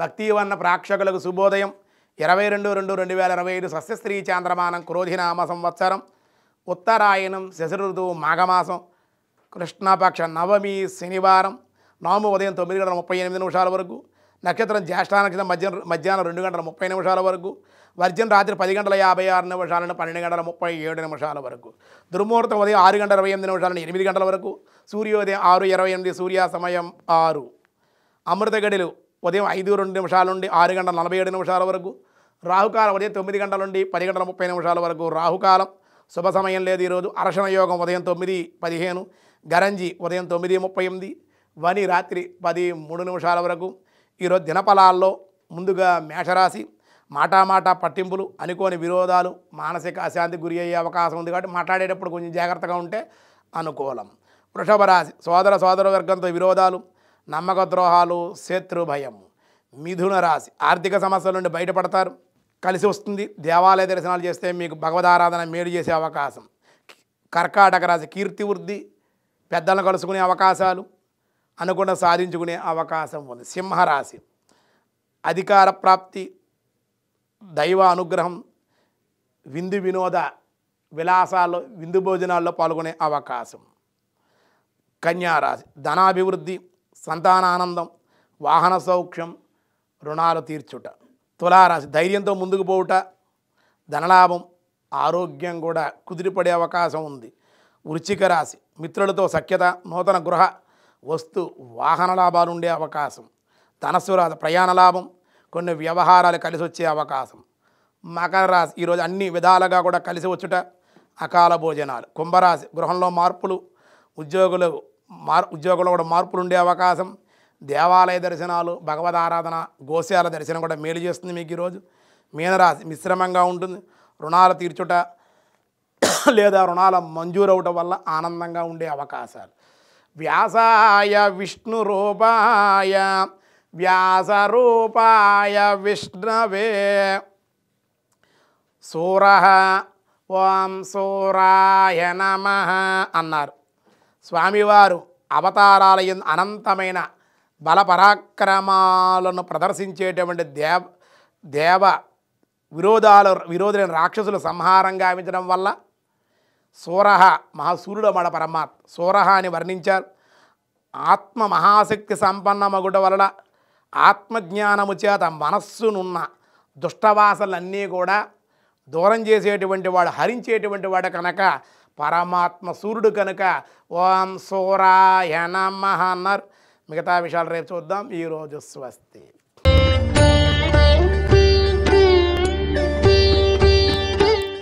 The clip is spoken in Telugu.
భక్తివన్న ప్రేక్షకులకు శుభోదయం. 22/2/2025 సస్యశ్రీ చాంద్రమానం క్రోధినామ సంవత్సరం, ఉత్తరాయణం, శశి ఋతువు, మాఘమాసం, కృష్ణపక్ష నవమి, శనివారం. నవమి ఉదయం 9:38 వరకు, నక్షత్రం జ్యేష్ఠ నక్షత్రం మధ్యాహ్నం 2:30 వరకు, వర్జన్ రాత్రి 10:56 నుండి 12:37 వరకు, దుర్ముహూర్తం ఉదయం 6:28 నుండి 8 గంటల వరకు, సూర్యోదయం 6:28, సూర్యాస్తమయం 6. అమృత గడిలు ఉదయం 5:02 నుండి 6:47 వరకు, రాహుకాలం ఉదయం 9 గంటల నుండి 10:30 వరకు రాహుకాలం, శుభ సమయం లేదు ఈరోజు. అర్షణ యోగం ఉదయం 9:15, గరంజి ఉదయం 9:38, వని రాత్రి 10:03 వరకు. ఈరోజు దినఫలాల్లో ముందుగా మేషరాశి, మాటామాట పట్టింపులు, అనుకోని విరోధాలు, మానసిక అశాంతికి గురి అయ్యే అవకాశం ఉంది కాబట్టి మాట్లాడేటప్పుడు కొంచెం జాగ్రత్తగా ఉంటే అనుకూలం. వృషభ రాశి, సోదర వర్గంతో విరోధాలు, నమ్మక ద్రోహాలు, శత్రు భయం. మిథున రాశి, ఆర్థిక సమస్యల నుండి బయటపడతారు, కలిసి వస్తుంది. దేవాలయ దర్శనాలు చేస్తే మీకు భగవదారాధన మేలు చేసే అవకాశం. కర్కాటక రాశి, కీర్తి వృద్ధి, పెద్దలను కలుసుకునే అవకాశాలు, అనుకున్న సాధించుకునే అవకాశం ఉంది. సింహరాశి, అధికార ప్రాప్తి, దైవ అనుగ్రహం, విందు వినోద విలాసాల్లో, విందు భోజనాల్లో పాల్గొనే అవకాశం. కన్యారాశి, ధనాభివృద్ధి, సంతానానందం, వాహన సౌఖ్యం, రుణాలు తీర్చుట. తులారాశి, ధైర్యంతో ముందుకు పోవుట, ధనలాభం, ఆరోగ్యం కూడా కుదిరిపడే అవకాశం ఉంది. వృశ్చిక రాశి, మిత్రులతో సఖ్యత, నూతన గృహ వస్తు వాహన లాభాలు ఉండే అవకాశం. ధనస్సు రాశి, ప్రయాణ లాభం, కొన్ని వ్యవహారాలు కలిసి వచ్చే అవకాశం. మకర రాశి, ఈరోజు అన్ని విధాలుగా కూడా కలిసి వచ్చుట, అకాల భోజనాలు. కుంభరాశి, గృహంలో మార్పులు, ఉద్యోగులు కూడా మార్పులు ఉండే అవకాశం. దేవాలయ దర్శనాలు, భగవద్ ఆరాధన, గోశాల దర్శనం కూడా మేలు చేస్తుంది మీకు ఈరోజు. మీనరాశి, మిశ్రమంగా ఉంటుంది, రుణాలు తీర్చుట లేదా రుణాల మంజూరు అవటం వల్ల ఆనందంగా ఉండే అవకాశాలు. వ్యాసాయ విష్ణు రూపాయ వ్యాస రూపాయ విష్ణవే సూరః ఓం సూరాయ నమః అన్నారు. స్వామివారు అవతారాలయందు అనంతమైన బల పరాక్రమాలను ప్రదర్శించేటువంటి దేవ విరోధులైన రాక్షసులు సంహారం గావించడం వల్ల సూరః, మహాసూర్యుడు మన పరమాత్మ సూరః అని వర్ణించారు. ఆత్మ మహాశక్తి సంపన్నమగుట వలన ఆత్మజ్ఞానము చేత మనస్సునున్న దుష్టవాసనలన్నీ కూడా దూరం చేసేటువంటి వాడు, హరించేటువంటి వాడు కనుక పరమాత్మ సూర్యుడు కనుక ఓం సూరాయ నమః అన్నారు. మిగతా విషయాలు రేపు చూద్దాం. ఈరోజు స్వస్తి.